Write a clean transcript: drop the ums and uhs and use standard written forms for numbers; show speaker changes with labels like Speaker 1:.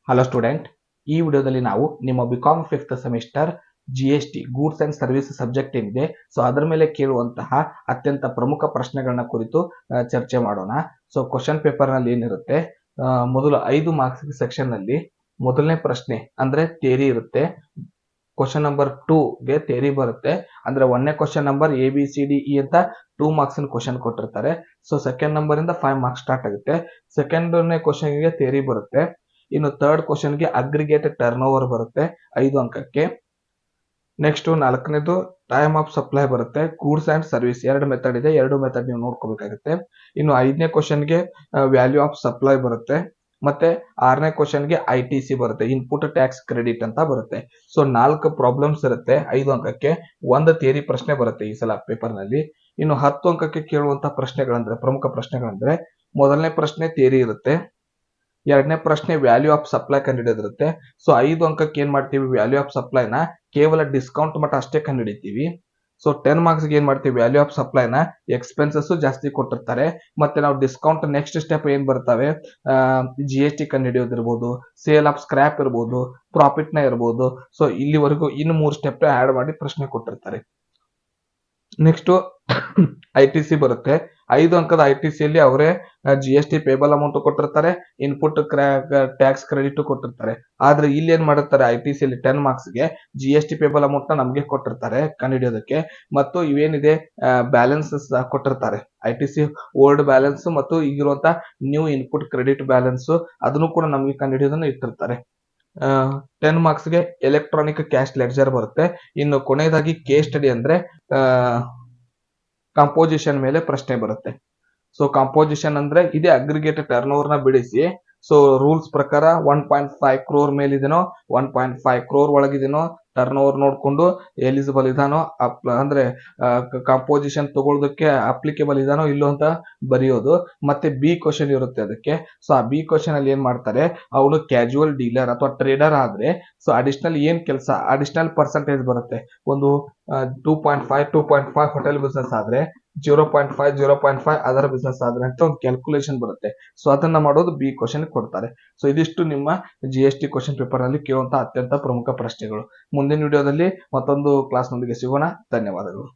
Speaker 1: Hello student, ಈ ವಿಡಿಯೋದಲ್ಲಿ ನಾವು ನಿಮ್ಮ BCom 5th semester GST goods and service subject ಏನಿದೆ ಸೊ ಅದರ ಮೇಲೆ ಕೇಳುವಂತಹ ಅತ್ಯಂತ ಪ್ರಮುಖ ಪ್ರಶ್ನೆಗಳನ್ನ ಕುರಿತು ಚರ್ಚೆ ಮಾಡೋಣ. ಸೊ ಕ್ವಶನ್ ಪೇಪರ್ ನಲ್ಲಿ ಏನಿರುತ್ತೆ, ಮೊದಲು 5 ಮಾರ್ಕ್ಸ್ ಸೆಕ್ಷನ್ ನಲ್ಲಿ ಮೊದಲನೇ ಪ್ರಶ್ನೆ ಅಂದ್ರೆ ಥಿಯರಿ ಇರುತ್ತೆ. ಕ್ವಶನ್ ನಂಬರ್ 2 ಗೆ ಥಿಯರಿ ಬರುತ್ತೆ. ಅಂದ್ರೆ ಒಂದನೇ ಕ್ವಶನ್ ನಂಬರ್ ABCDE ಅಂತ 2 ಮಾರ್ಕ್ಸ್ ಕ್ವಶನ್ ಕೊಟ್ಟಿರ್ತಾರೆ. ಸೊ ಸೆಕೆಂಡ್ ನಂಬರ್ ಇಂದ 5 ಮಾರ್ಕ್ಸ್ ಸ್ಟಾರ್ಟ್ ಆಗುತ್ತೆ. ಸೆಕೆಂಡ್ನೇ ಕ್ವಶನ್ ಗೆ ಥಿಯರಿ ಬರುತ್ತೆ. ಇನ್ನು ಥರ್ಡ್ ಕ್ವಶನ್ ಗೆ ಅಗ್ರಿಗೇಟ್ ಟರ್ನ್ ಓವರ್ ಬರುತ್ತೆ 5 ಅಂಕಕ್ಕೆ. ನೆಕ್ಸ್ಟ್ ನಾಲ್ಕನೇದು ಟೈಮ್ ಆಫ್ ಸಪ್ಲೈ ಬರುತ್ತೆ. ಗೂಡ್ಸ್ ಅಂಡ್ ಸರ್ವಿಸ್ ಎರಡು ಮೆಥಡ್ ಇದೆ, ಎರಡು ಮೆಥಡ್ ನೀವು ನೋಡ್ಕೋಬೇಕಾಗುತ್ತೆ. ಇನ್ನು 5ನೇ ಕ್ವಶನ್ ಗೆ ವ್ಯಾಲ್ಯೂ ಆಫ್ ಸಪ್ಲೈ ಬರುತ್ತೆ. ಮತ್ತೆ 6ನೇ ಕ್ವಶನ್ ಗೆ ITC ಬರುತ್ತೆ, ಇನ್ಪುಟ್ ಟ್ಯಾಕ್ಸ್ ಕ್ರೆಡಿಟ್ ಅಂತ ಬರುತ್ತೆ. ಸೊ 4 ಪ್ರಾಬ್ಲಮ್ಸ್ ಇರುತ್ತೆ 5 ಅಂಕಕ್ಕೆ. ಒಂದು ಥಿಯರಿ ಪ್ರಶ್ನೆ ಬರುತ್ತೆ ಈ ಸಲ ಪೇಪರ್ ನಲ್ಲಿ. ಇನ್ನು 10 ಅಂಕಕ್ಕೆ ಕೇಳುವಂತಹ ಪ್ರಶ್ನೆಗಳಂದ್ರೆ ಪ್ರಮುಖ ಪ್ರಶ್ನೆಗಳಂದ್ರೆ ಮೊದಲನೇ ಪ್ರಶ್ನೆ ಥಿಯರಿ ಇರುತ್ತೆ, ಎರಡನೇ ಪ್ರಶ್ನೆ ವ್ಯಾಲ್ಯೂ ಆಫ್ ಸಪ್ಲೈ ಕಂಡುಹಿಡಿದಿರುತ್ತೆ. ಸೊ 5 ಅಂಕಕ್ಕೆ ಏನ್ ಮಾಡ್ತೀವಿ, ವ್ಯಾಲ್ಯೂ ಆಫ್ ಸಪ್ಲೈನ ಕೇವಲ ಡಿಸ್ಕೌಂಟ್ ಮಟ್ಟ ಅಷ್ಟೇ ಕಂಡುಹಿಡಿತೀವಿ. ಸೊ 10 ಮಾರ್ಕ್ಸ್ ಏನ್ ಮಾಡ್ತೀವಿ, ವ್ಯಾಲ್ಯೂ ಆಫ್ ಸಪ್ಲೈನ ಎಕ್ಸ್ಪೆನ್ಸಸ್ ಜಾಸ್ತಿ ಕೊಟ್ಟಿರ್ತಾರೆ, ಮತ್ತೆ ನಾವು ಡಿಸ್ಕೌಂಟ್ ನೆಕ್ಸ್ಟ್ ಸ್ಟೆಪ್ ಏನ್ ಬರ್ತವೆ, GST ಕಂಡುಹಿಡಿಯೋದಿರ್ಬೋದು, ಸೇಲ್ ಆಫ್ ಸ್ಕ್ರಾಪ್ ಇರ್ಬೋದು, ಪ್ರಾಫಿಟ್ ನ ಇರ್ಬೋದು. ಸೊ ಇಲ್ಲಿವರೆಗೂ ಇನ್ನು 3 ಸ್ಟೆಪ್ ಆಡ್ ಮಾಡಿ ಪ್ರಶ್ನೆ ಕೊಟ್ಟಿರ್ತಾರೆ. ನೆಕ್ಸ್ಟ್ ITC ಬರುತ್ತೆ. 5 ಅಂಕದ ITC ಅಲ್ಲಿ ಅವರೇ GST ಪೇಬಲ್ ಅಮೌಂಟ್ ಕೊಟ್ಟಿರ್ತಾರೆ, ಇನ್ಪುಟ್ ಟ್ಯಾಕ್ಸ್ ಕ್ರೆಡಿಟ್ ಕೊಟ್ಟಿರ್ತಾರೆ. ಆದ್ರೆ ಇಲ್ಲಿ ಏನ್ ಮಾಡಿರ್ತಾರೆ, ITC ಅಲ್ಲಿ 10 ಮಾರ್ಕ್ಸ್ ಗೆ GST ಪೇಬಲ್ ಅಮೌಂಟ್ ನ ನಮಗೆ ಕೊಟ್ಟಿರ್ತಾರೆ ಕಂಡುಹಿಡಿಯೋದಕ್ಕೆ, ಮತ್ತು ಇವೇನಿದೆ ಬ್ಯಾಲೆನ್ಸಸ್ ಕೊಟ್ಟಿರ್ತಾರೆ. ITC ಓಲ್ಡ್ ಬ್ಯಾಲೆನ್ಸ್ ಮತ್ತು ಈಗಿರುವಂತ ನ್ಯೂ ಇನ್ಪುಟ್ ಕ್ರೆಡಿಟ್ ಬ್ಯಾಲೆನ್ಸ್ ಅದನ್ನು ಕೂಡ ನಮಗೆ ಕಂಡುಹಿಡಿಯೋದನ್ನ ಇಟ್ಟಿರ್ತಾರೆ. 10 ಮಾರ್ಕ್ಸ್ ಗೆ ಎಲೆಕ್ಟ್ರಾನಿಕ್ ಕ್ಯಾಶ್ ಲೆಡ್ಜರ್ ಬರುತ್ತೆ. ಇನ್ನು ಕೊನೆಯದಾಗಿ ಕೇಸ್ ಸ್ಟಡಿ ಅಂದ್ರೆ ಕಂಪೋಸಿಷನ್ ಮೇಲೆ ಪ್ರಶ್ನೆ ಬರುತ್ತೆ. ಸೊ ಕಂಪೋಸಿಷನ್ ಅಂದ್ರೆ ಇದೇ ಅಗ್ರಿಗೇಟ್ ಟರ್ನ್ ಓವರ್ ನ ಬಿಡಿಸಿ, ಸೊ ರೂಲ್ಸ್ ಪ್ರಕಾರ 1.5 ಕ್ರೋರ್ ಮೇಲಿದೆನೋ 1.5 ಕ್ರೋರ್ ಒಳಗಿದೆನೋ ಟರ್ನ್ ಓವರ್ ನೋಡ್ಕೊಂಡು ಎಲಿಜಿಬಲ್ ಇದಾನೋ ಅಂದ್ರೆ ಕಂಪೋಸಿಷನ್ ತಗೊಳ್ಳೋದಕ್ಕೆ ಅಪ್ಲಿಕೇಬಲ್ ಇದಾನೋ ಇಲ್ಲೋ ಅಂತ ಬರೆಯೋದು. ಮತ್ತೆ ಬಿ ಕ್ವಶನ್ ಇರುತ್ತೆ ಅದಕ್ಕೆ. ಸೊ ಆ ಬಿ ಕ್ವಶನ್ ಅಲ್ಲಿ ಏನ್ ಮಾಡ್ತಾರೆ, ಅವನು ಕ್ಯಾಶುವಲ್ ಡೀಲರ್ ಅಥವಾ ಟ್ರೇಡರ್ ಆದ್ರೆ ಸೊ ಅಡಿಷನಲ್ ಏನ್ ಕೆಲಸ, ಅಡಿಷನಲ್ ಪರ್ಸೆಂಟೇಜ್ ಬರುತ್ತೆ. ಒಂದು 2.5 ಹೋಟೆಲ್ ಬಿಸ್ನೆಸ್ ಆದ್ರೆ 0.5 ಅದರ್ ಬಿಸ್ನೆಸ್ ಆದ್ರೆ ಅಂತ ಒಂದು ಕ್ಯಾಲ್ಕುಲೇಷನ್ ಬರುತ್ತೆ. ಸೊ ಅದನ್ನ ಮಾಡೋದು ಬಿ ಕ್ವಶನ್ ಕೊಡ್ತಾರೆ. ಸೊ ಇದಿಷ್ಟು ನಿಮ್ಮ GST ಕ್ವಶನ್ ಪೇಪರ್ ನಲ್ಲಿ ಕೇಳುವಂತಹ ಅತ್ಯಂತ ಪ್ರಮುಖ ಪ್ರಶ್ನೆಗಳು. ಮುಂದಿನ ವಿಡಿಯೋದಲ್ಲಿ ಮತ್ತೊಂದು ಕ್ಲಾಸ್ ನೊಂದಿಗೆ ಸಿಗೋಣ. ಧನ್ಯವಾದಗಳು.